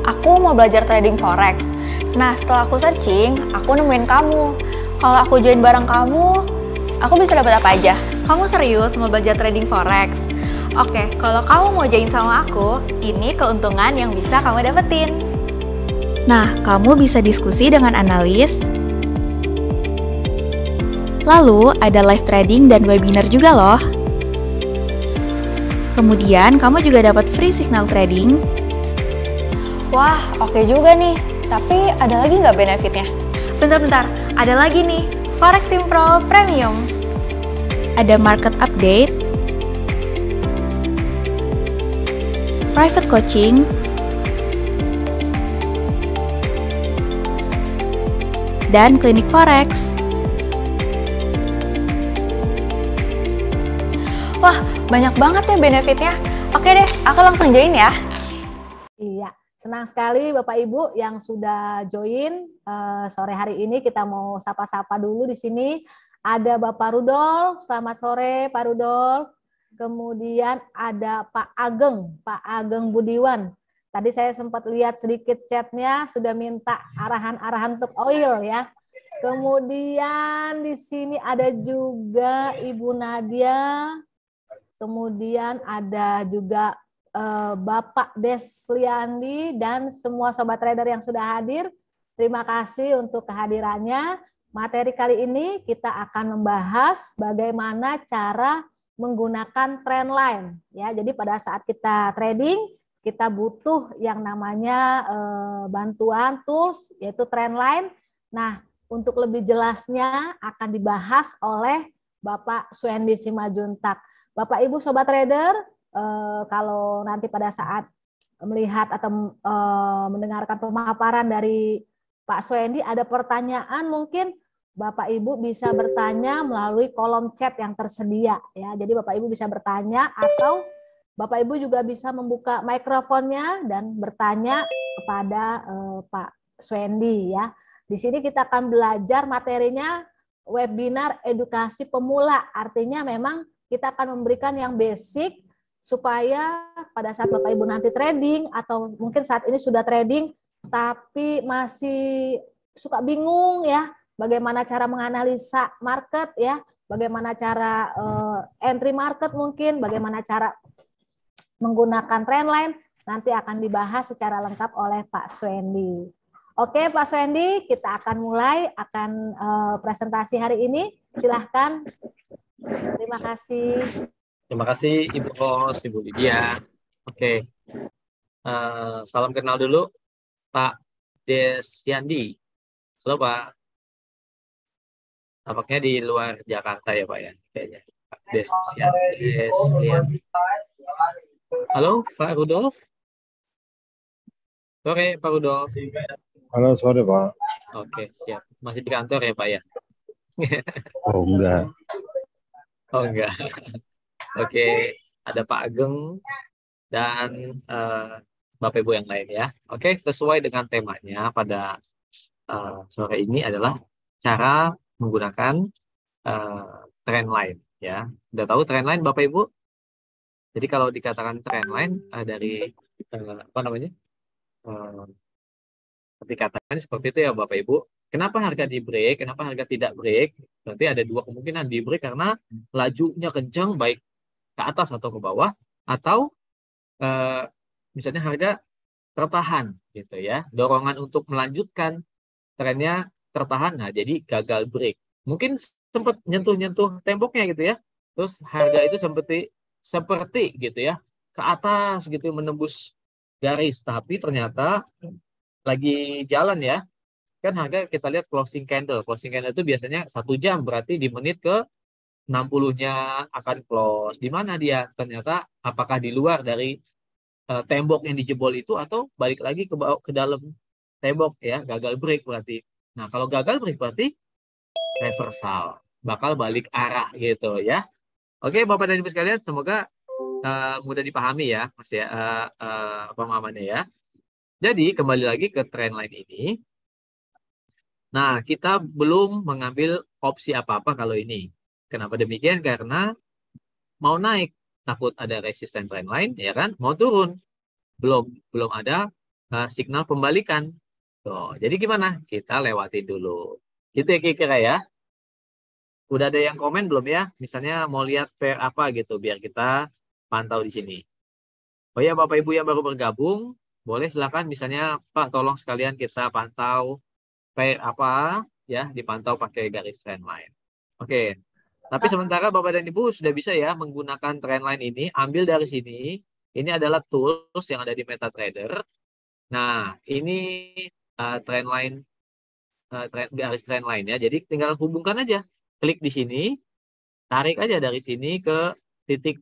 aku mau belajar trading forex. Nah, setelah aku searching, aku nemuin kamu. Kalau aku join bareng kamu, aku bisa dapat apa aja? Kamu serius mau belajar trading forex? Oke, kalau kamu mau join sama aku, ini keuntungan yang bisa kamu dapetin. Nah, kamu bisa diskusi dengan analis. Lalu, ada live trading dan webinar juga loh. Kemudian, kamu juga dapat free signal trading. Wah, oke juga nih. Tapi ada lagi nggak benefitnya? Bentar-bentar, ada lagi nih. Forex Pro Premium. Ada market update, private coaching, dan klinik forex. Wah, banyak banget ya benefitnya. Oke deh, aku langsung join ya. Iya, senang sekali Bapak Ibu yang sudah join sore hari ini. Kita mau sapa-sapa dulu di sini. Ada Bapak Rudolf, selamat sore Pak Rudolf. Kemudian ada Pak Ageng Budiwan. Tadi saya sempat lihat sedikit chatnya, sudah minta arahan-arahan untuk oil ya. Kemudian di sini ada juga Ibu Nadia. Kemudian ada juga Bapak Desliandi dan semua sobat trader yang sudah hadir. Terima kasih untuk kehadirannya. Materi kali ini kita akan membahas bagaimana cara menggunakan trendline ya. Jadi pada saat kita trading, kita butuh yang namanya bantuan tools yaitu trendline. Nah, untuk lebih jelasnya akan dibahas oleh Bapak Suendi Simajuntak. Bapak Ibu sobat trader, kalau nanti pada saat melihat atau mendengarkan pemaparan dari Pak Suendi ada pertanyaan, mungkin Bapak Ibu bisa bertanya melalui kolom chat yang tersedia ya. Jadi Bapak Ibu bisa bertanya atau Bapak Ibu juga bisa membuka mikrofonnya dan bertanya kepada Pak Suendi ya. Di sini kita akan belajar materinya webinar edukasi pemula. Artinya memang kita akan memberikan yang basic supaya pada saat Bapak Ibu nanti trading atau mungkin saat ini sudah trading tapi masih suka bingung ya, bagaimana cara menganalisa market ya, bagaimana cara entry market mungkin, bagaimana cara menggunakan trendline, nanti akan dibahas secara lengkap oleh Pak Suendi. Oke Pak Suendi, kita akan mulai presentasi hari ini. Silahkan. Terima kasih. Terima kasih Ibu Ros, Ibu Lydia. Oke, salam kenal dulu Pak Desyandi. Halo Pak. Tampaknya di luar Jakarta ya Pak ya, kayaknya. Pak Desyandi. Halo Pak Rudolf. Sore Pak Rudolf. Halo sore Pak. Oke, siap. Masih di kantor ya Pak ya? Oh enggak. Oh enggak. Oke, ada Pak Ageng dan Bapak Ibu yang lain ya. Oke, sesuai dengan temanya pada sore ini adalah cara menggunakan trendline ya. Udah tahu trendline Bapak Ibu? Jadi kalau dikatakan trendline dari apa namanya? Dikatakan seperti itu ya Bapak Ibu. Kenapa harga di break? Kenapa harga tidak break? Berarti ada dua kemungkinan di break karena lajunya kencang baik ke atas atau ke bawah, atau misalnya harga tertahan gitu ya, dorongan untuk melanjutkan trennya tertahan, nah jadi gagal break, mungkin sempat nyentuh temboknya gitu ya, terus harga itu seperti gitu ya ke atas gitu menembus garis, tapi ternyata lagi jalan ya, kan harga kita lihat closing candle itu biasanya 1 jam, berarti di menit ke 60-nya akan close. Di mana dia? Ternyata apakah di luar dari tembok yang dijebol itu atau balik lagi ke dalam tembok ya, gagal break berarti. Nah, kalau gagal break berarti reversal, bakal balik arah gitu ya. Oke, Bapak dan Ibu sekalian, semoga mudah dipahami ya, Mas ya, pemahamannya ya. Jadi, kembali lagi ke trendline ini. Nah, kita belum mengambil opsi apa-apa kalau ini. Kenapa demikian? Karena mau naik takut ada resisten trendline ya kan, mau turun belum ada signal pembalikan. Tuh, jadi gimana? Kita lewati dulu. Gitu ya kira-kira ya. Udah ada yang komen belum ya? Misalnya mau lihat pair apa gitu biar kita pantau di sini. Oh ya, Bapak Ibu yang baru bergabung, boleh silakan misalnya Pak tolong sekalian kita pantau pair apa ya, dipantau pakai garis trendline. Oke. Tapi sementara Bapak dan Ibu sudah bisa ya menggunakan trendline ini, ambil dari sini. Ini adalah tools yang ada di MetaTrader. Nah, ini trendline garis trendline ya. Jadi tinggal hubungkan aja. Klik di sini, tarik aja dari sini ke titik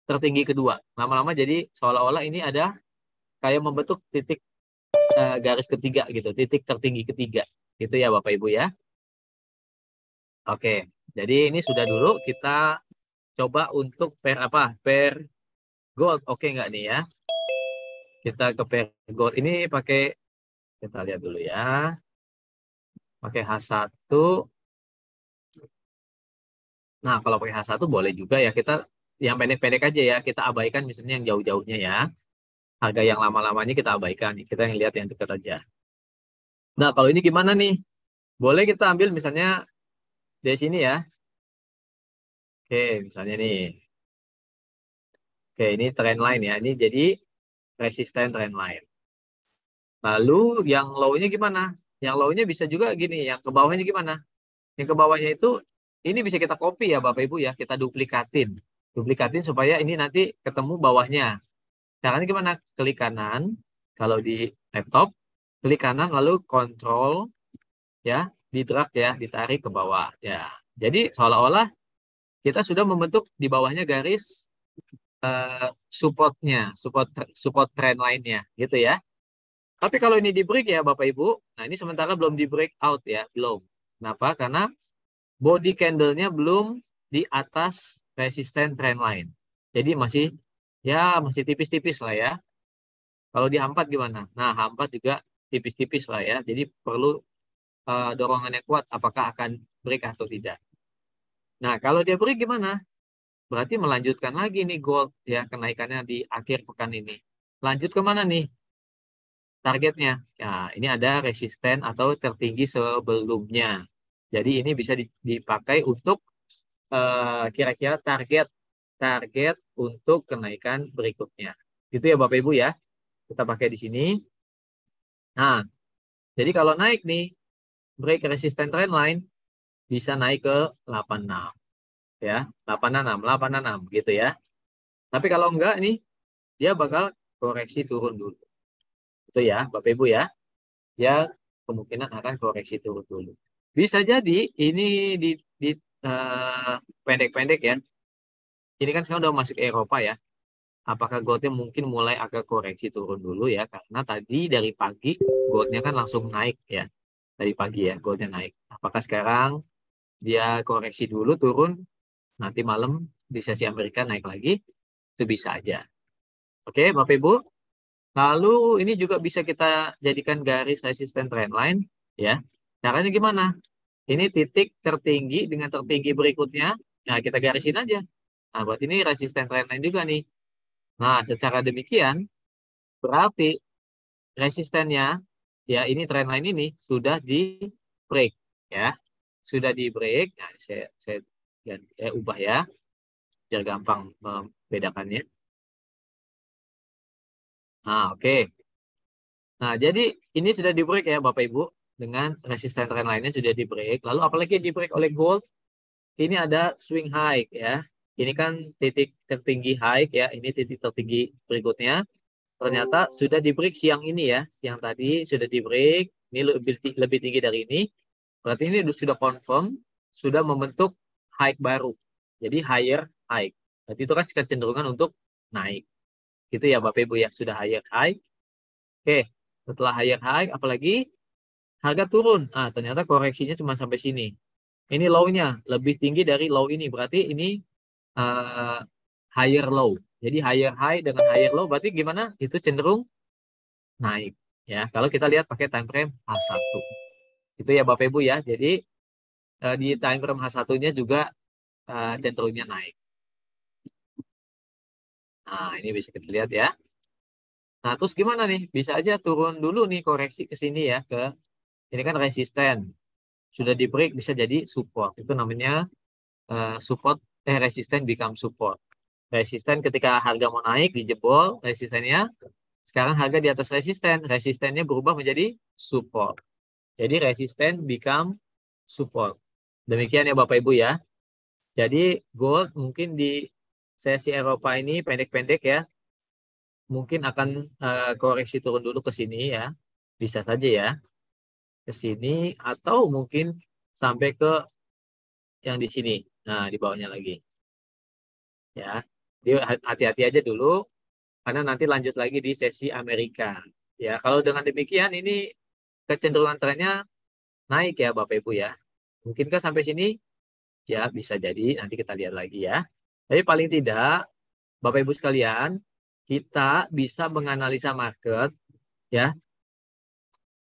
tertinggi kedua. Lama-lama jadi seolah-olah ini ada kayak membentuk titik garis ketiga gitu, titik tertinggi ketiga. Gitu ya Bapak Ibu ya. Oke, jadi ini sudah dulu kita coba untuk pair apa? Pair gold. Oke nggak nih ya? Kita ke pair gold ini pakai, kita lihat dulu ya. Pakai H1. Nah, kalau pakai H1 boleh juga ya. Kita yang pendek-pendek aja ya. Kita abaikan misalnya yang jauh-jauhnya ya. Harga yang lama-lamanya kita abaikan. Kita yang lihat yang dekat aja. Nah, kalau ini gimana nih? Boleh kita ambil misalnya dari sini ya. Oke, misalnya nih. Oke, ini trend line ya. Ini jadi resisten trend line. Lalu yang low-nya gimana? Yang low-nya bisa juga gini. Yang ke bawahnya gimana? Yang ke bawahnya itu, ini bisa kita copy ya Bapak Ibu ya. Kita duplikatin. Duplikatin supaya ini nanti ketemu bawahnya. Caranya gimana? Klik kanan. Kalau di laptop, klik kanan lalu kontrol ya, di drag ya, ditarik ke bawah ya. Jadi seolah-olah kita sudah membentuk di bawahnya garis supportnya, support trend lainnya, gitu ya. Tapi kalau ini di break ya Bapak Ibu, nah ini sementara belum di break out ya, belum. Kenapa? Karena body candle-nya belum di atas resisten trend line. Jadi masih masih tipis-tipis lah ya. Kalau di H4 gimana? Nah, H4 juga tipis-tipis lah ya. Jadi perlu dorongan yang kuat apakah akan break atau tidak. Nah, kalau dia break gimana? Berarti melanjutkan lagi nih gold ya kenaikannya di akhir pekan ini. Lanjut ke mana nih targetnya? Ya, ini ada resisten atau tertinggi sebelumnya. Jadi ini bisa dipakai untuk kira-kira target untuk kenaikan berikutnya. Gitu ya Bapak Ibu ya. Kita pakai di sini. Nah, jadi kalau naik nih break resisten trendline bisa naik ke 86 ya, 86 gitu ya. Tapi kalau enggak nih dia bakal koreksi turun dulu. Itu ya Bapak Ibu ya. Dia kemungkinan akan koreksi turun dulu. Bisa jadi ini di pendek-pendek ya. Ini kan sekarang udah masuk Eropa ya. Apakah goldnya mungkin mulai agak koreksi turun dulu ya, karena tadi dari pagi goldnya kan langsung naik ya, dari pagi ya goldnya naik. Apakah sekarang dia koreksi dulu turun, nanti malam di sesi Amerika naik lagi, itu bisa aja. Oke Bapak Ibu, lalu ini juga bisa kita jadikan garis resisten trendline ya. Caranya gimana? Ini titik tertinggi dengan tertinggi berikutnya, nah kita garisin aja. Nah buat ini resisten trendline juga nih. Nah secara demikian berarti resistennya ya ini trendline ini sudah di break ya, sudah di break. Nah saya ubah ya biar gampang membedakannya. Nah oke. Nah jadi ini sudah di break ya Bapak Ibu, dengan resisten trendline-nya sudah di break. Lalu apalagi di break oleh gold, ini ada swing high ya. Ini kan titik tertinggi high ya, ini titik tertinggi berikutnya. Ternyata sudah di break siang ini ya. Siang tadi sudah di break. Ini lebih tinggi dari ini. Berarti ini sudah confirm. Sudah membentuk high baru. Jadi higher high. Berarti itu kan kecenderungan untuk naik. Gitu ya Bapak Ibu ya. Sudah higher high. Oke. Setelah higher high apalagi harga turun. Ah, ternyata koreksinya cuma sampai sini. Ini low-nya lebih tinggi dari low ini. Berarti ini uh, higher low. Jadi higher high dengan higher low berarti gimana? Itu cenderung naik ya. Kalau kita lihat pakai time frame H1. Itu ya Bapak Ibu ya. Jadi di time frame H1-nya juga cenderungnya naik. Nah, ini bisa kita lihat ya. Nah, terus gimana nih? Bisa aja turun dulu nih, koreksi ke sini ya, ini kan resisten. Sudah di break bisa jadi support. Itu namanya resisten become support. Resisten ketika harga mau naik dijebol resistennya, sekarang harga di atas resistennya berubah menjadi support. Jadi resisten become support. Demikian ya Bapak Ibu ya. Jadi gold mungkin di sesi Eropa ini pendek-pendek ya, mungkin akan koreksi turun dulu ke sini ya, bisa saja ya ke sini, atau mungkin sampai ke yang di sini. Nah, di bawahnya lagi. Ya. Jadi hati-hati aja dulu karena nanti lanjut lagi di sesi Amerika. Ya, kalau dengan demikian ini kecenderungan trennya naik ya Bapak Ibu ya. Mungkinkah sampai sini? Ya, bisa jadi nanti kita lihat lagi ya. Tapi paling tidak Bapak Ibu sekalian, kita bisa menganalisa market ya.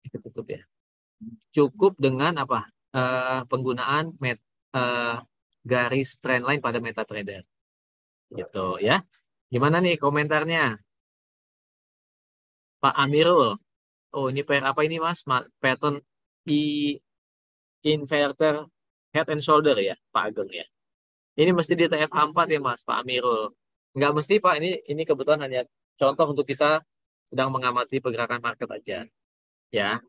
Kita tutup ya. Cukup dengan apa? Penggunaan garis trendline pada MetaTrader. Gitu ya. Gimana nih komentarnya? Pak Amirul. Oh, ini pair apa ini Mas? Pattern inverter head and shoulder ya, Pak Ageng ya. Ini mesti di TF4 ya Mas, Pak Amirul. Nggak mesti Pak, ini kebetulan hanya contoh untuk kita sedang mengamati pergerakan market aja. Ya.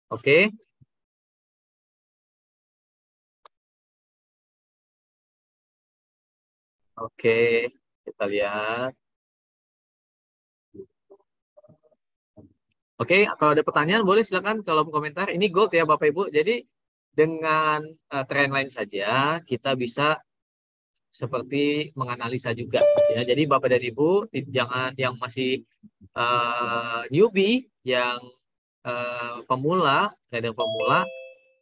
Oke. Oke, kita lihat. Oke, kalau ada pertanyaan boleh silakan kolom komentar. Ini gold ya Bapak Ibu. Jadi dengan trendline saja kita bisa seperti menganalisa juga ya. Jadi Bapak dan Ibu jangan yang masih newbie, yang pemula, trader pemula,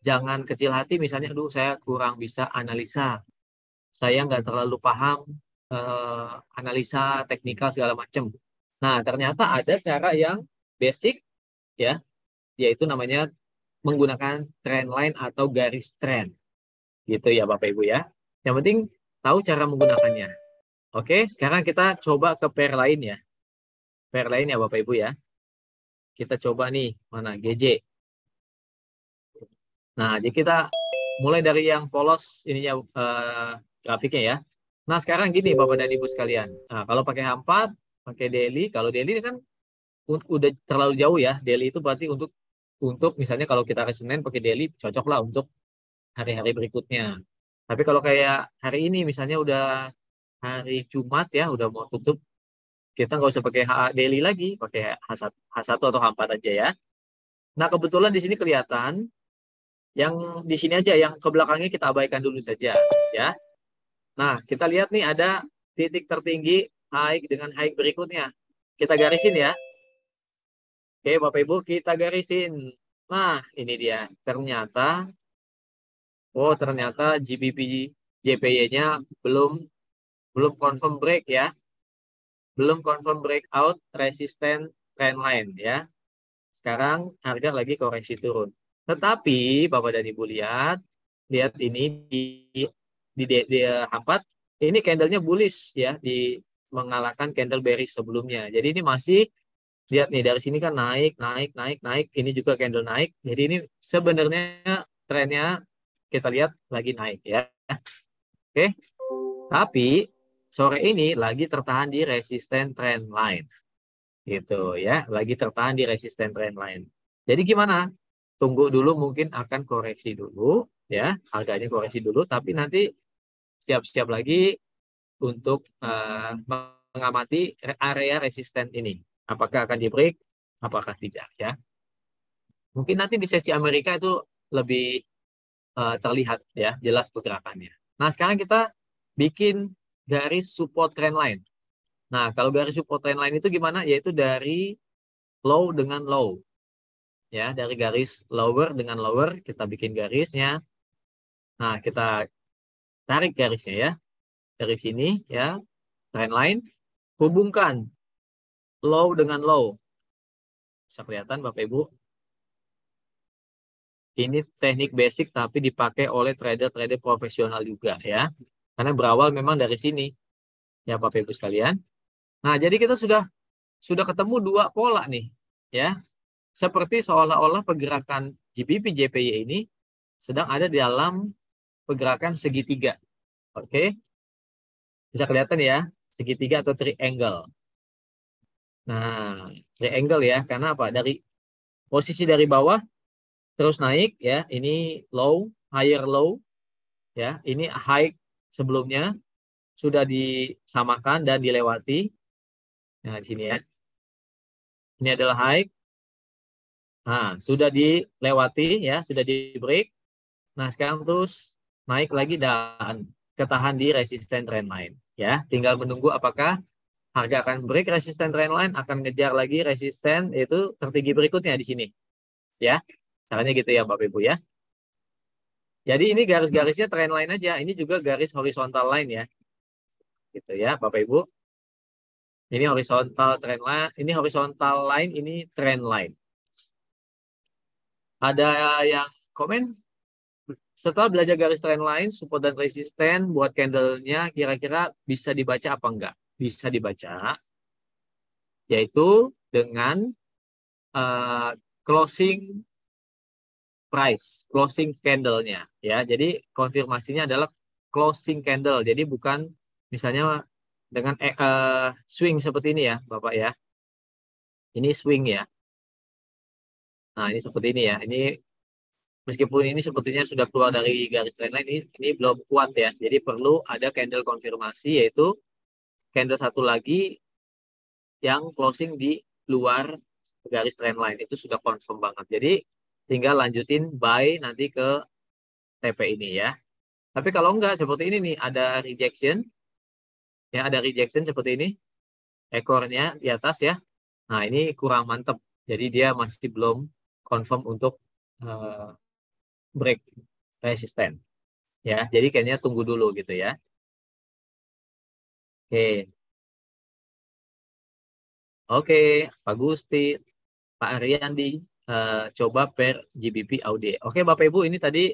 jangan kecil hati misalnya, aduh saya kurang bisa analisa, saya nggak terlalu paham analisa teknikal segala macam. Nah, ternyata ada cara yang basic ya, yaitu namanya menggunakan trend line atau garis trend. Gitu ya Bapak Ibu ya. Yang penting tahu cara menggunakannya. Oke, sekarang kita coba ke pair lain ya. Pair lain ya Bapak Ibu ya. Kita coba nih, mana GJ. Nah, jadi kita mulai dari yang polos ininya grafiknya ya. Nah, sekarang gini Bapak dan Ibu sekalian. Nah, kalau pakai H4, pakai daily, kalau daily kan udah terlalu jauh ya. Daily itu berarti untuk misalnya kalau kita hari Senin pakai daily cocok lah untuk hari-hari berikutnya. Tapi kalau kayak hari ini misalnya udah hari Jumat ya, udah mau tutup, kita nggak usah pakai daily lagi, pakai H1 atau H4 aja ya. Nah, kebetulan di sini kelihatan yang di sini aja, yang ke belakangnya kita abaikan dulu saja ya. Nah, kita lihat nih ada titik tertinggi high dengan high berikutnya. Kita garisin ya. Oke, Bapak Ibu, kita garisin. Nah, ini dia. Ternyata GBP JPY-nya belum confirm break ya. Belum confirm breakout resisten trendline ya. Sekarang harga lagi koreksi turun. Tetapi Bapak dan Ibu lihat ini di H4 ini candlenya bullish ya, di mengalahkan candle bearish sebelumnya. Jadi ini masih lihat nih dari sini kan naik, ini juga candle naik. Jadi ini sebenarnya trennya kita lihat lagi naik ya. Oke. Tapi sore ini lagi tertahan di resisten trend line. Gitu ya, lagi tertahan di resisten trend line. Jadi gimana? Tunggu dulu, mungkin akan koreksi dulu ya, harganya koreksi dulu, tapi nanti siap-siap lagi untuk mengamati area resisten ini. Apakah akan di break, apakah tidak ya. Mungkin nanti di sesi Amerika itu lebih terlihat ya, jelas pergerakannya. Nah, sekarang kita bikin garis support trend line. Nah, kalau garis support trend line itu gimana? Yaitu dari low dengan low. Ya, dari garis lower dengan lower kita bikin garisnya. Nah, kita tarik garisnya ya. Dari sini ya, trend line, hubungkan low dengan low. Bisa kelihatan Bapak Ibu? Ini teknik basic tapi dipakai oleh trader-trader profesional juga ya. Karena berawal memang dari sini. Ya Bapak Ibu sekalian. Nah, jadi kita sudah sudah ketemu dua pola nih, ya. Seperti seolah-olah pergerakan GBP JPY ini sedang ada di dalam pergerakan segitiga. Oke. Bisa kelihatan ya, segitiga atau triangle. Nah, triangle ya, karena apa? Dari posisi dari bawah terus naik ya, ini low, higher low ya, ini high sebelumnya sudah disamakan dan dilewati. Nah, di sini ya. Ini adalah high. Nah, sudah dilewati ya, sudah di break. Nah, sekarang terus naik lagi dan ketahan di resisten trendline ya. Tinggal menunggu apakah harga akan break resisten trendline, akan ngejar lagi resisten yaitu tertinggi berikutnya di sini. Ya. Caranya gitu ya Bapak Ibu ya. Jadi ini garis-garisnya trendline aja, ini juga garis horizontal line ya. Gitu ya Bapak Ibu. Ini horizontal trendline, ini horizontal line, ini trend line. Ada yang komen? Setelah belajar garis trend line, support dan resisten buat candlenya kira-kira bisa dibaca apa enggak? Bisa dibaca, yaitu dengan closing price, closing candlenya ya. Jadi konfirmasinya adalah closing candle. Jadi bukan misalnya dengan swing seperti ini ya, Bapak ya. Ini swing ya. Nah, ini seperti ini ya. Ini meskipun ini sepertinya sudah keluar dari garis trendline, ini belum kuat ya. Jadi perlu ada candle konfirmasi, yaitu candle satu lagi yang closing di luar garis trendline. Itu sudah confirm banget. Jadi tinggal lanjutin buy nanti ke TP ini ya. Tapi kalau enggak, seperti ini nih, ada rejection. Ya, ada rejection seperti ini. Ekornya di atas ya. Nah, ini kurang mantep. Jadi dia masih belum confirm untuk break resisten. Ya, jadi kayaknya tunggu dulu gitu ya. Oke. Oke, Pak Gusti, Pak Ariandi, coba per GBP AUD. Oke, Bapak Ibu, ini tadi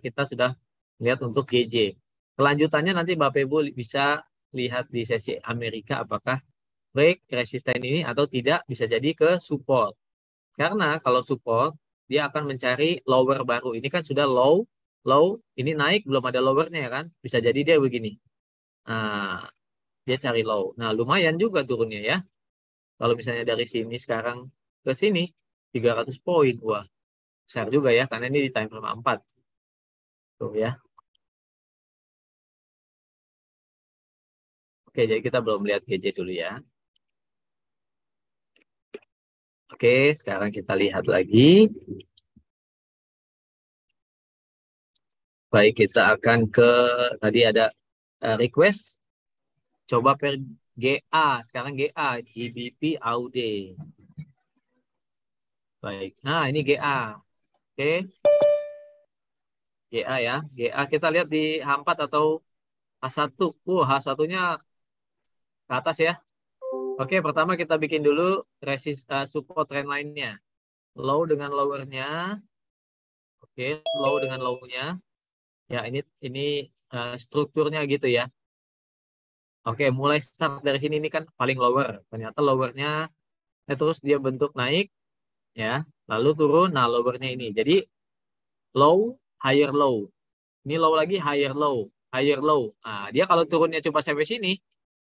kita sudah lihat untuk GJ. Kelanjutannya nanti Bapak Ibu bisa lihat di sesi Amerika apakah break resisten ini atau tidak, bisa jadi ke support. Karena kalau support, dia akan mencari lower baru. Ini kan sudah low, low, ini naik, belum ada lowernya ya kan. Bisa jadi dia begini. Nah, dia cari low. Nah, lumayan juga turunnya ya. Kalau misalnya dari sini sekarang ke sini, 300 poin. Wah, besar juga ya, karena ini di time frame 4. Tuh ya. Oke, jadi kita belum lihat GJ dulu ya. Oke, sekarang kita lihat lagi. Baik, kita akan ke, tadi ada request. Coba per GA, sekarang GA, GBP AUD. Baik, nah ini GA. Oke, GA ya. GA kita lihat di H4 atau H1. H1-nya ke atas ya. Oke, pertama kita bikin dulu support trend line-nya. Low dengan lower-nya. Oke, low dengan low-nya. Ya, ini strukturnya gitu ya. Oke, mulai start dari sini ini kan paling lower. Ternyata lower-nya terus dia bentuk naik ya, lalu turun. Nah, lower-nya ini. Jadi low, higher low. Ini low lagi, higher low, higher low. Nah, dia kalau turunnya coba sampai sini,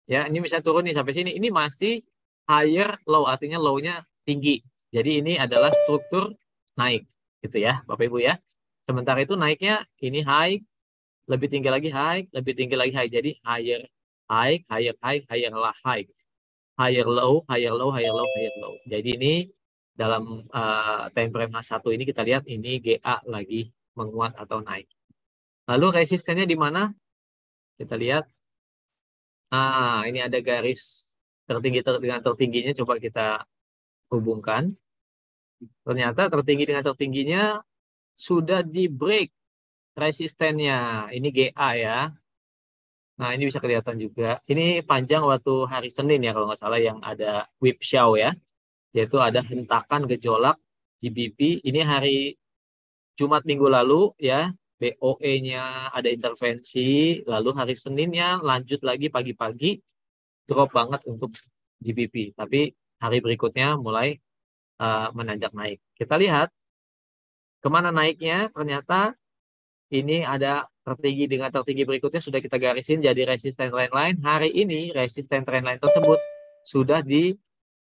ya ini bisa turun nih sampai sini. Ini masih higher low, artinya low-nya tinggi. Jadi ini adalah struktur naik, gitu ya, Bapak Ibu ya. Sementara itu naiknya ini high, lebih tinggi lagi high, lebih tinggi lagi high. Jadi higher high, higher high, higher lah high, higher low, higher low, higher low, higher low. Jadi ini dalam time frame H1 ini kita lihat ini GA lagi menguat atau naik. Lalu resistennya di mana? Kita lihat. Ini ada garis tertinggi dengan tertingginya. Coba kita hubungkan. Ternyata tertinggi dengan tertingginya sudah di break resistennya. Ini GA ya. Nah, ini bisa kelihatan juga. Ini panjang waktu hari Senin ya, kalau nggak salah, yang ada whipsaw ya. Yaitu ada hentakan gejolak GBP. Ini hari Jumat minggu lalu ya. BOE-nya ada intervensi. Lalu hari Seninnya lanjut lagi pagi-pagi. Drop banget untuk GBP. Tapi hari berikutnya mulai menanjak naik. Kita lihat kemana naiknya. Ternyata ini ada tertinggi dengan tertinggi berikutnya sudah kita garisin jadi resisten trendline. Hari ini resisten trendline tersebut sudah di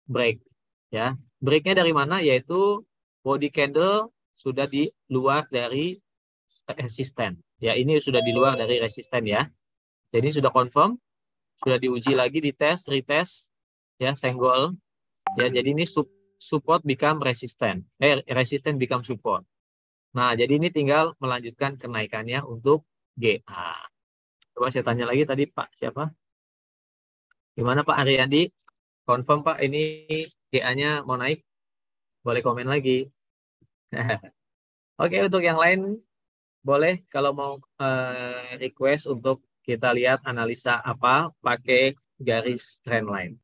break. Ya, breaknya dari mana? Yaitu body candle sudah di luar dari resisten. Ya, ini sudah di luar dari resisten ya. Jadi sudah confirm, sudah diuji lagi, dites, retest, ya, senggol. Ya, jadi ini support become resistant. Resistant become support. Nah, jadi ini tinggal melanjutkan kenaikannya untuk GA. Coba saya tanya lagi tadi Pak siapa? Gimana Pak Ariandi? Confirm Pak, ini GA-nya mau naik? Boleh komen lagi. Oke, untuk yang lain boleh kalau mau request untuk kita lihat analisa apa pakai garis trendline.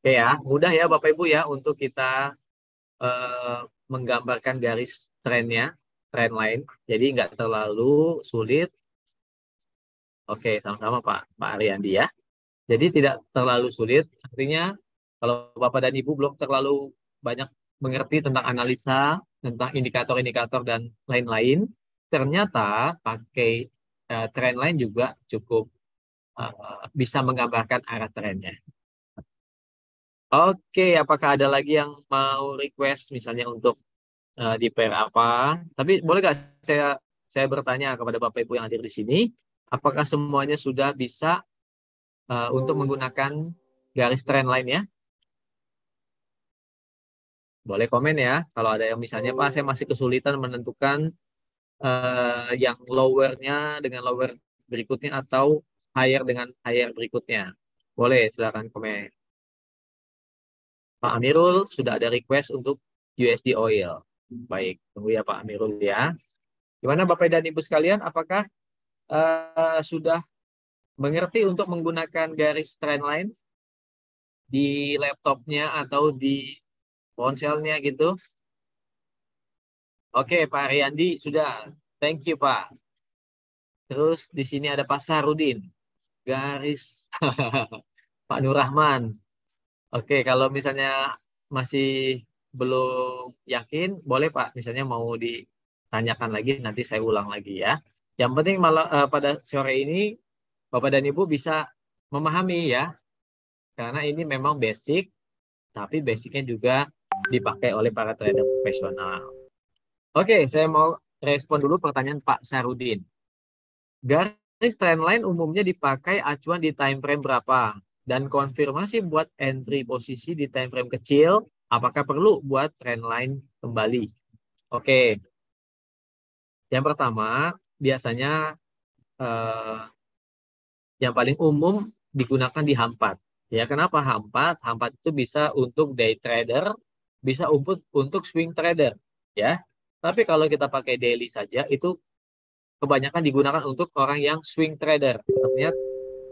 Oke ya, mudah ya Bapak Ibu ya untuk kita menggambarkan garis trennya, trendline. Jadi nggak terlalu sulit. Oke, sama-sama Pak Ariandi ya. Jadi tidak terlalu sulit. Artinya kalau Bapak dan Ibu belum terlalu banyak mengerti tentang analisa, tentang indikator-indikator dan lain-lain, ternyata pakai trendline juga cukup bisa menggambarkan arah trennya. Oke, apakah ada lagi yang mau request misalnya untuk di pair apa? Tapi boleh nggak saya bertanya kepada Bapak Ibu yang hadir di sini, apakah semuanya sudah bisa untuk menggunakan garis trendline ya? Boleh komen ya. Kalau ada yang misalnya Pak, saya masih kesulitan menentukan yang lower-nya dengan lower berikutnya atau higher dengan higher berikutnya. Boleh, silakan komen. Pak Amirul sudah ada request untuk USD oil. Baik, tunggu ya Pak Amirul ya. Gimana Bapak dan Ibu sekalian, apakah sudah mengerti untuk menggunakan garis trendline di laptopnya atau di ponselnya gitu? Oke, Pak Ariandi sudah. Thank you, Pak. Terus di sini ada Pak Sarudin. Garis Pak Nur Rahman. Oke, kalau misalnya masih belum yakin, boleh Pak. Misalnya mau ditanyakan lagi, nanti saya ulang lagi ya. Yang penting malah pada sore ini Bapak dan Ibu bisa memahami ya. Karena ini memang basic, tapi basicnya juga dipakai oleh para trader profesional. Oke, saya mau respon dulu pertanyaan Pak Sarudin. Garis trendline umumnya dipakai acuan di time frame berapa? Dan konfirmasi buat entry posisi di time frame kecil, apakah perlu buat trendline kembali? Oke. Yang pertama, biasanya yang paling umum digunakan di H4. Ya, kenapa H4? H4 itu bisa untuk day trader, bisa untuk swing trader, ya. Tapi kalau kita pakai daily saja, itu kebanyakan digunakan untuk orang yang swing trader. Artinya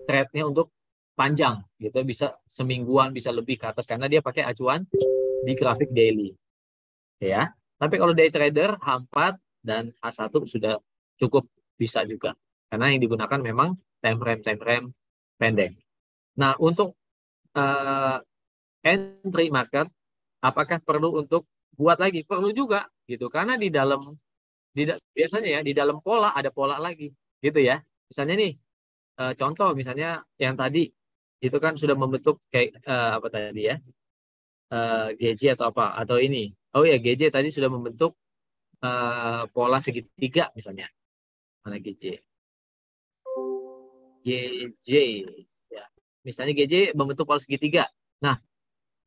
trade-nya untuk panjang, gitu. Bisa semingguan, bisa lebih ke atas, karena dia pakai acuan di grafik daily. Ya. Tapi kalau day trader, H4 dan H1 sudah cukup bisa juga. Karena yang digunakan memang time frame pendek. Nah, untuk entry market, apakah perlu untuk buat lagi? Perlu juga, gitu. Karena di dalam biasanya ya di dalam pola ada pola lagi, gitu ya. Misalnya nih, contoh misalnya yang tadi itu kan sudah membentuk kayak apa tadi ya, GJ atau apa atau ini. Oh ya, GJ tadi sudah membentuk pola segitiga misalnya. Mana GJ? GJ ya. Misalnya GJ membentuk pola segitiga. Nah,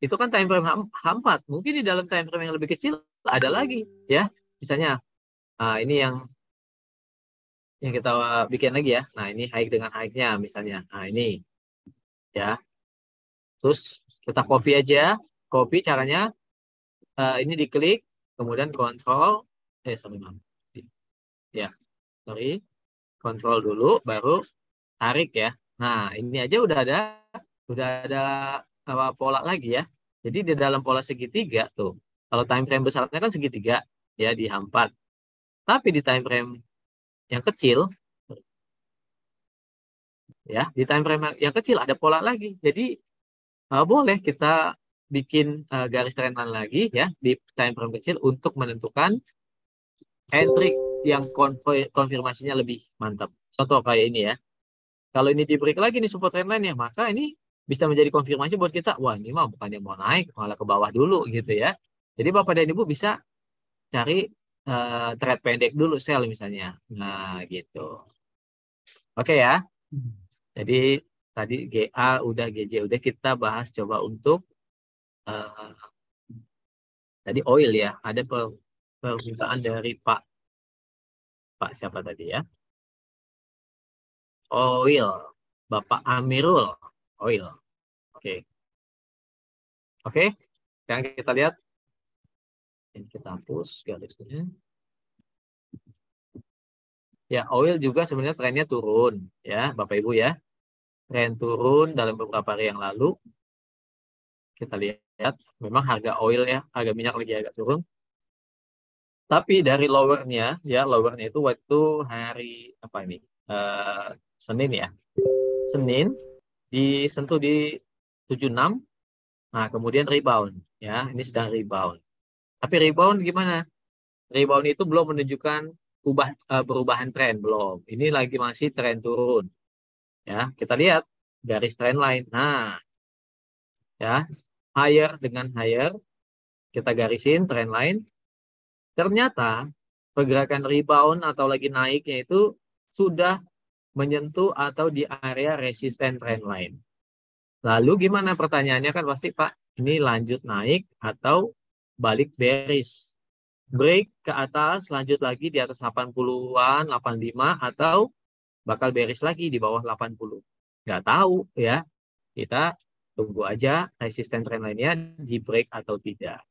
itu kan time frame H4. Mungkin di dalam time frame yang lebih kecil ada lagi ya. Misalnya ini yang kita bikin lagi ya. Nah, ini high dengan high-nya misalnya. Nah, ini ya. Terus kita copy aja. Copy caranya ini diklik, kemudian kontrol sorry, ya, sorry. Kontrol dulu baru tarik ya. Nah, ini aja udah ada pola lagi ya. Jadi di dalam pola segitiga tuh. Kalau time frame besarnya kan segitiga ya di H4. Tapi di time frame yang kecil ya, di time frame yang kecil ada pola lagi. Jadi boleh kita bikin garis trendline lagi ya di time frame kecil untuk menentukan entry yang konfirmasinya lebih mantap. Contoh kayak ini ya. Kalau ini di break lagi nih support trendline ya, maka ini bisa menjadi konfirmasi buat kita. Wah, ini mah bukannya mau naik, malah ke bawah dulu gitu ya. Jadi Bapak dan Ibu bisa cari trade pendek dulu sell misalnya. Nah, gitu. Oke ya. Jadi tadi GA udah, GJ udah, kita bahas coba untuk eh, tadi oil ya. Ada permintaan dari Pak siapa tadi ya? Oil. Bapak Amirul. Oil. Oke. Oke. Sekarang kita lihat. Ini kita hapus garisnya. Ya, oil juga sebenarnya trennya turun ya, Bapak Ibu ya. Tren turun dalam beberapa hari yang lalu. Kita lihat memang harga oil ya, harga minyak lagi agak turun. Tapi dari lowernya ya, lowernya itu waktu hari apa ini? Senin ya. Senin disentuh di 76. Nah, kemudian rebound ya. Ini sedang rebound. Tapi rebound gimana? Rebound itu belum menunjukkan perubahan tren, belum. Ini lagi masih tren turun. Ya, kita lihat garis trend line. Nah, ya, higher dengan higher kita garisin trend line. Ternyata pergerakan rebound atau lagi naiknya itu sudah menyentuh atau di area resisten trend line. Lalu gimana pertanyaannya kan pasti Pak, ini lanjut naik atau balik bearish? Break ke atas, lanjut lagi di atas 80-an, 85, atau bakal bearish lagi di bawah 80. Nggak tahu ya. Kita tunggu aja resisten trend line-nya di break atau tidak.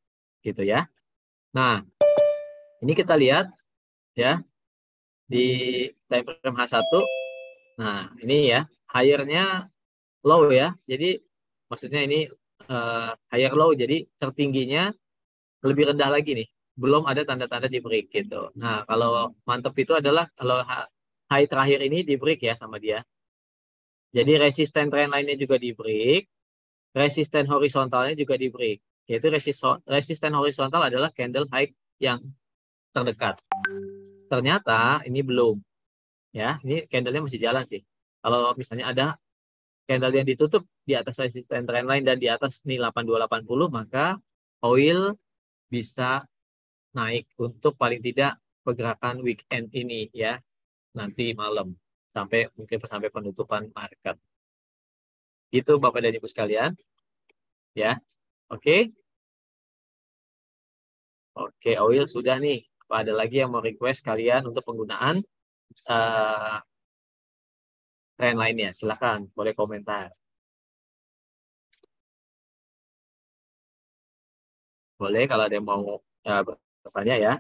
Gitu ya. Nah, ini kita lihat ya di time frame H1. Nah, ini ya, higher-nya low ya. Jadi maksudnya ini higher low, jadi tertingginya lebih rendah lagi nih. Belum ada tanda-tanda di break gitu. Nah, kalau mantep itu adalah kalau high terakhir ini di break ya sama dia. Jadi resisten trend line-nya juga di break, resisten horizontalnya juga di break. Yaitu resisten horizontal adalah candle high yang terdekat. Ternyata ini belum. Ya, ini candle-nya masih jalan sih. Kalau misalnya ada candle yang ditutup di atas resisten trend line dan di atas nih 8280, maka oil bisa naik untuk paling tidak pergerakan weekend ini ya, nanti malam sampai mungkin sampai penutupan market. Gitu Bapak dan Ibu sekalian. Ya. Oke. Oke, oil sudah nih. Apa ada lagi yang mau request kalian untuk penggunaan trend lainnya? Silakan, boleh komentar. Boleh kalau ada yang mau bertanya ya.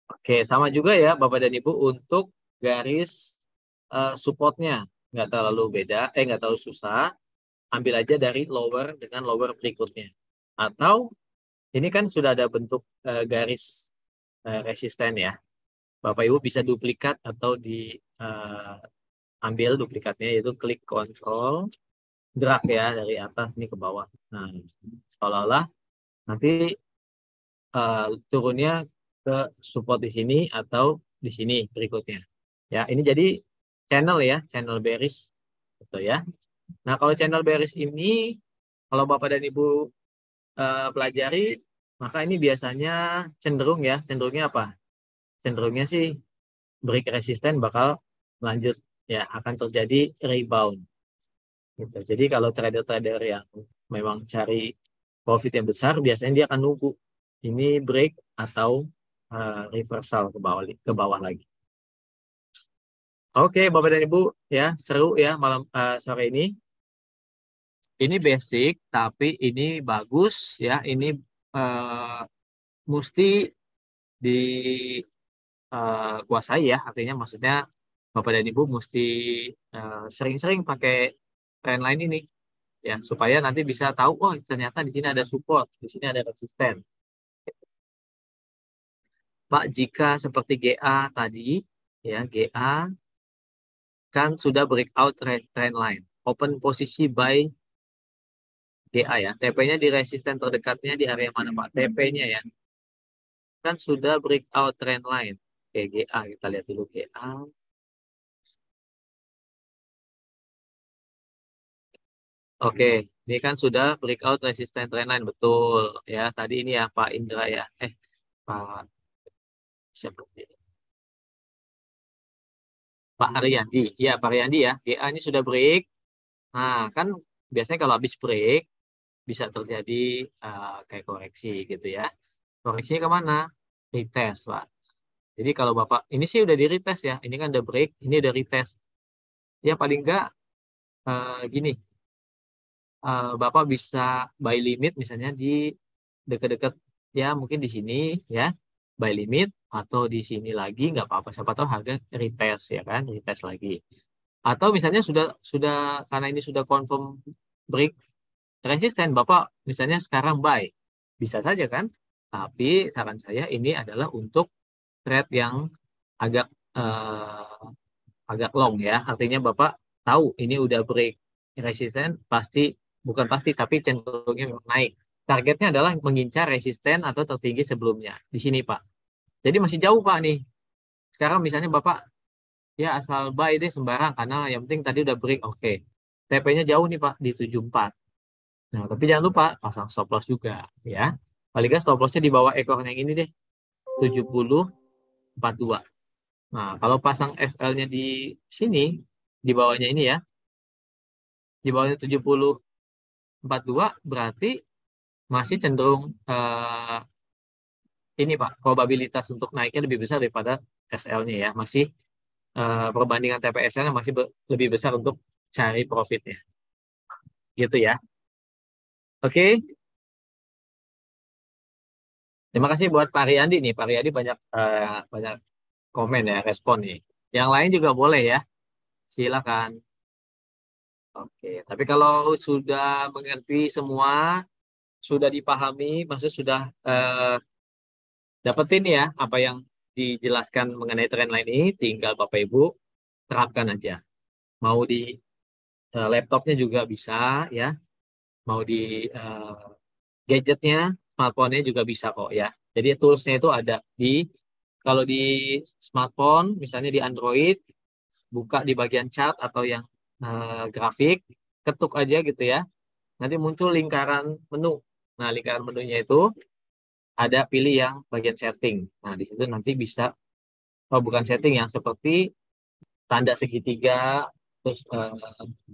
Oke, sama juga ya Bapak dan Ibu untuk garis supportnya. Nggak terlalu beda, nggak terlalu susah. Ambil aja dari lower dengan lower berikutnya. Atau ini kan sudah ada bentuk garis resisten ya. Bapak Ibu bisa duplikat atau ambil duplikatnya, yaitu klik kontrol drag ya dari atas ini ke bawah. Nah, seolah-olah nanti turunnya ke support di sini atau di sini berikutnya. Ya, ini jadi channel ya, channel bearish gitu ya. Nah, kalau channel bearish ini kalau Bapak dan Ibu pelajari, maka ini biasanya cenderung ya, cenderungnya apa? Cenderungnya sih break resisten bakal lanjut ya, akan terjadi rebound. Gitu. Jadi kalau trader-trader yang memang cari profit yang besar, biasanya dia akan nunggu ini break atau reversal ke bawah lagi. Oke, Bapak dan Ibu, ya seru ya malam sore ini. Ini basic, tapi ini bagus ya. Ini mesti dikuasai ya. Artinya maksudnya Bapak dan Ibu mesti sering-sering pakai trend line ini ya, supaya nanti bisa tahu, oh ternyata di sini ada support, di sini ada resisten. Pak, jika seperti GA tadi, ya GA kan sudah breakout trend line. Open posisi buy GA ya. TP-nya di resisten terdekatnya di area mana Pak? TP-nya ya. Kan sudah breakout trend line. Oke, GA kita lihat dulu GA. Oke, ini kan sudah breakout resisten trend line betul ya. Tadi ini ya Pak Indra ya. Pak siapa ini? Pak Ariandi. Ya, Pak Ariandi ya. GA ini sudah break. Nah, kan biasanya kalau habis break bisa terjadi kayak koreksi gitu ya. Koreksinya kemana? Retest, Pak. Jadi kalau Bapak, ini sih udah di retest ya. Ini kan udah break, ini udah retest. Ya paling enggak gini, Bapak bisa buy limit misalnya di dekat-dekat ya mungkin di sini ya buy limit atau di sini lagi nggak apa-apa. Siapa tahu harga retest ya kan, retest lagi. Atau misalnya sudah karena ini sudah confirm break resisten, Bapak misalnya sekarang buy. Bisa saja kan? Tapi saran saya ini adalah untuk trade yang agak agak long ya. Artinya Bapak tahu ini udah break resisten pasti bukan pasti tapi cenderungnya memang naik. Targetnya adalah mengincar resisten atau tertinggi sebelumnya. Di sini Pak. Jadi masih jauh Pak nih. Sekarang misalnya Bapak ya asal buy deh sembarang karena yang penting tadi udah break oke. TP-nya jauh nih Pak di 74. Nah, tapi jangan lupa pasang stop loss juga ya. Paling nggak stop lossnya di bawah ekornya yang ini deh. 70.42. Nah, kalau pasang FL-nya di sini, di bawahnya ini ya, di bawahnya 70.42 berarti masih cenderung ini Pak, probabilitas untuk naiknya lebih besar daripada SL-nya ya. Masih perbandingan TPSL-nya masih lebih besar untuk cari profitnya. Gitu ya. Oke. Terima kasih buat Pak Riyandi nih. Pak Riyandi banyak komen ya, respon nih. Yang lain juga boleh ya. Silakan. Oke, tapi kalau sudah mengerti semua, sudah dipahami, maksud sudah dapetin ya apa yang dijelaskan mengenai trend line ini, tinggal Bapak Ibu terapkan aja. Mau di laptopnya juga bisa ya, mau di gadgetnya, smartphone-nya juga bisa kok ya. Jadi toolsnya itu ada kalau di smartphone, misalnya di Android, buka di bagian chart atau yang grafik, ketuk aja gitu ya. Nanti muncul lingkaran menu. Nah, lingkaran menunya itu ada pilih yang bagian setting. Nah, di situ nanti bisa, oh bukan setting yang seperti tanda segitiga, terus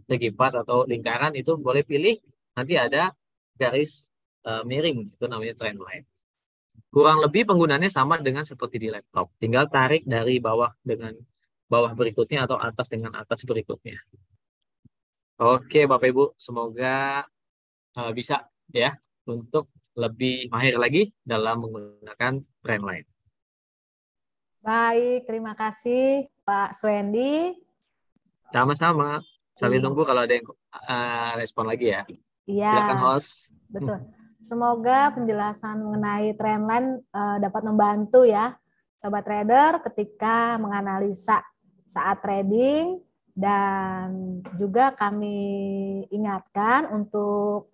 segi empat atau lingkaran itu boleh pilih. Nanti ada garis miring, itu namanya trend line. Kurang lebih penggunaannya sama dengan seperti di laptop. Tinggal tarik dari bawah dengan bawah berikutnya atau atas dengan atas berikutnya. Oke, Bapak Ibu, semoga bisa ya untuk lebih mahir lagi dalam menggunakan trend line. Baik, terima kasih Pak Swendi. Sama-sama. Sambil Iya. nunggu kalau ada yang respon lagi ya. Iya, Silakan host. betul. Semoga penjelasan mengenai trendline dapat membantu ya sobat trader ketika menganalisa saat trading, dan juga kami ingatkan untuk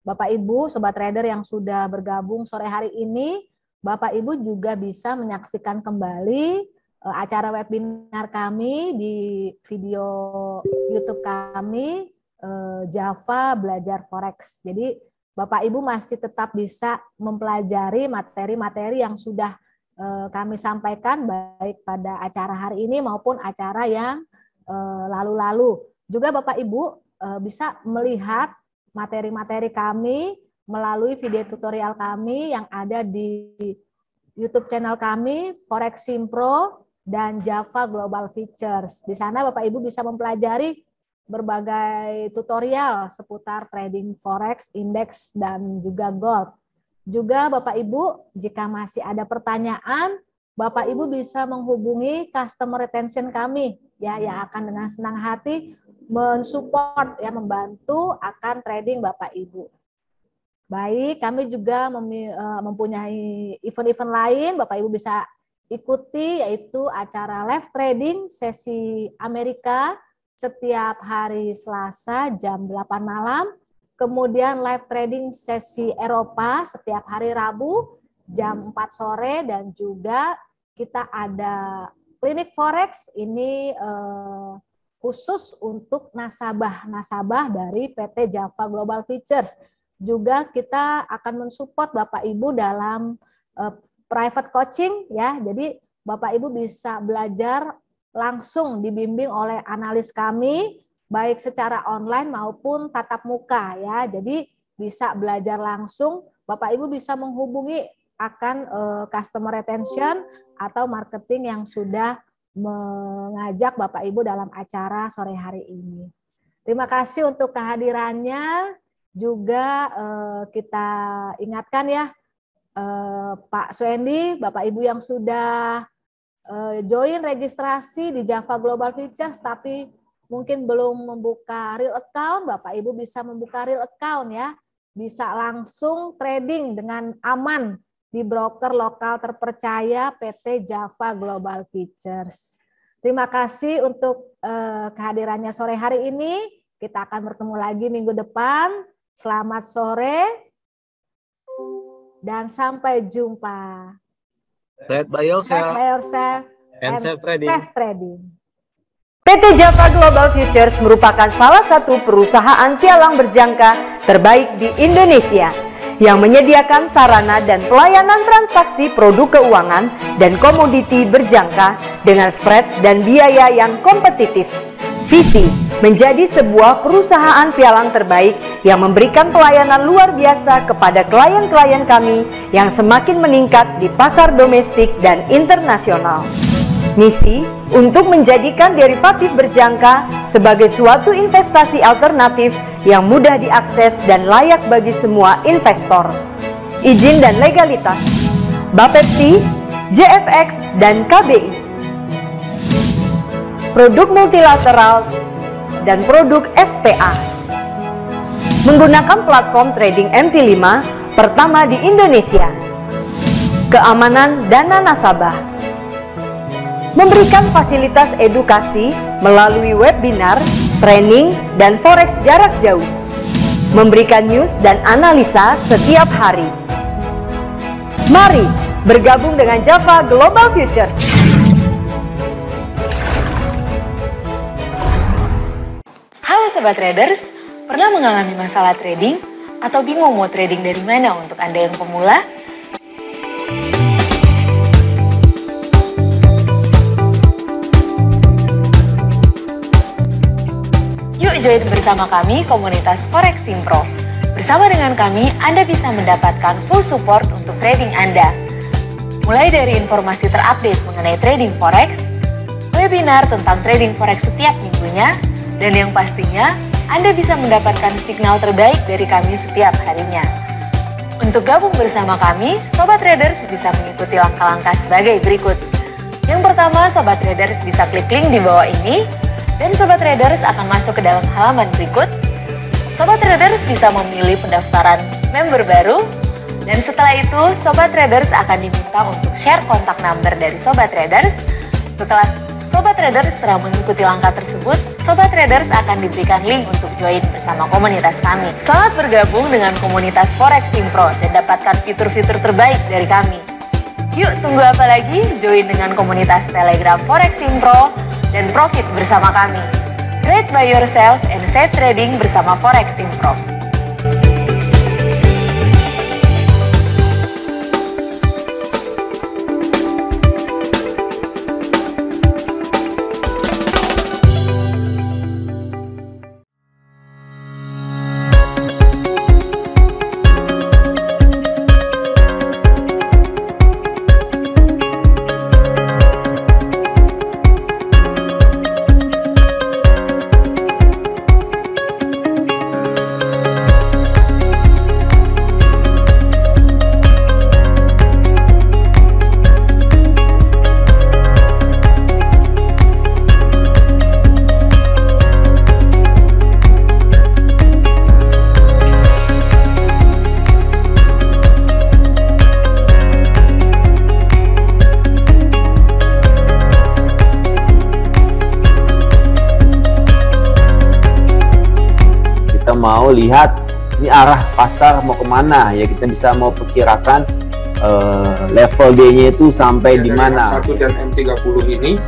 Bapak Ibu sobat trader yang sudah bergabung sore hari ini, Bapak Ibu juga bisa menyaksikan kembali acara webinar kami di video YouTube kami, Java Belajar Forex. Jadi Bapak Ibu masih tetap bisa mempelajari materi-materi yang sudah kami sampaikan baik pada acara hari ini maupun acara yang lalu-lalu. Juga Bapak Ibu bisa melihat materi-materi kami melalui video tutorial kami yang ada di YouTube channel kami, Forex Simpro dan Java Global Features. Di sana Bapak Ibu bisa mempelajari berbagai tutorial seputar trading forex, indeks, dan juga gold. Juga Bapak Ibu, jika masih ada pertanyaan, Bapak Ibu bisa menghubungi customer retention kami ya, yang akan dengan senang hati mensupport ya, membantu akan trading Bapak Ibu. Baik, kami juga mempunyai event-event lain, Bapak Ibu bisa ikuti, yaitu acara live trading sesi Amerika setiap hari Selasa jam 8 malam, kemudian live trading sesi Eropa setiap hari Rabu jam 4 sore, dan juga kita ada klinik forex ini khusus untuk nasabah-nasabah dari PT Java Global Futures. Juga kita akan mensupport Bapak Ibu dalam private coaching ya. Jadi Bapak Ibu bisa belajar langsung dibimbing oleh analis kami baik secara online maupun tatap muka ya. Jadi bisa belajar langsung. Bapak Ibu bisa menghubungi akan customer retention atau marketing yang sudah mengajak Bapak Ibu dalam acara sore hari ini. Terima kasih untuk kehadirannya. Juga kita ingatkan ya, Pak Suendi, Bapak Ibu yang sudah join registrasi di Java Global Futures tapi mungkin belum membuka real account, Bapak Ibu bisa membuka real account ya. Bisa langsung trading dengan aman di broker lokal terpercaya PT Java Global Futures. Terima kasih untuk kehadirannya sore hari ini. Kita akan bertemu lagi minggu depan. Selamat sore dan sampai jumpa. Trade by yourself. Trade by yourself And safe trading. safe trading. PT Java Global Futures merupakan salah satu perusahaan pialang berjangka terbaik di Indonesia yang menyediakan sarana dan pelayanan transaksi produk keuangan dan komoditi berjangka dengan spread dan biaya yang kompetitif. Visi menjadi sebuah perusahaan pialang terbaik yang memberikan pelayanan luar biasa kepada klien-klien kami yang semakin meningkat di pasar domestik dan internasional. Misi untuk menjadikan derivatif berjangka sebagai suatu investasi alternatif yang mudah diakses dan layak bagi semua investor. Izin dan legalitas Bapepti, JFX, dan KBI. Produk multilateral dan produk SPA. Menggunakan platform trading MT5 pertama di Indonesia. Keamanan dana nasabah. Memberikan fasilitas edukasi melalui webinar, training, dan forex jarak jauh. Memberikan news dan analisa setiap hari. Mari bergabung dengan Java Global Futures. Halo Sobat Traders, pernah mengalami masalah trading? Atau bingung mau trading dari mana untuk Anda yang pemula? Yuk join bersama kami komunitas Forex Simpro. Bersama dengan kami, Anda bisa mendapatkan full support untuk trading Anda. Mulai dari informasi terupdate mengenai trading Forex, webinar tentang trading Forex setiap minggunya, dan yang pastinya, Anda bisa mendapatkan signal terbaik dari kami setiap harinya. Untuk gabung bersama kami, Sobat Traders bisa mengikuti langkah-langkah sebagai berikut. Yang pertama, Sobat Traders bisa klik link di bawah ini, dan Sobat Traders akan masuk ke dalam halaman berikut. Sobat Traders bisa memilih pendaftaran member baru, dan setelah itu, Sobat Traders akan diminta untuk share kontak number dari Sobat Traders. Setelah Sobat Traders telah mengikuti langkah tersebut, Sobat Traders akan diberikan link untuk join bersama komunitas kami. Selamat bergabung dengan komunitas Forex Simpro dan dapatkan fitur-fitur terbaik dari kami. Yuk, tunggu apa lagi? Join dengan komunitas Telegram Forex Simpro dan profit bersama kami. Trade by yourself and safe trading bersama Forex Simpro. kita mau lihat ini arah pasar mau kemana ya, kita bisa mau perkirakan level D-nya itu sampai di mana. H1 dan M30 ini,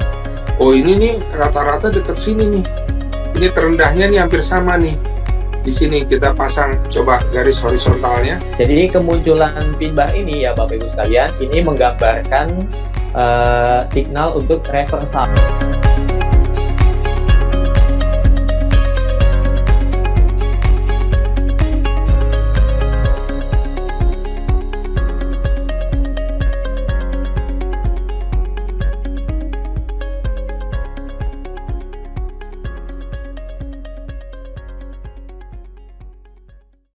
oh ini nih rata-rata dekat sini nih. Ini terendahnya nih hampir sama nih. Di sini kita pasang coba garis horizontalnya. Jadi kemunculan pin bar ini ya Bapak Ibu sekalian, ini menggambarkan signal untuk reversal.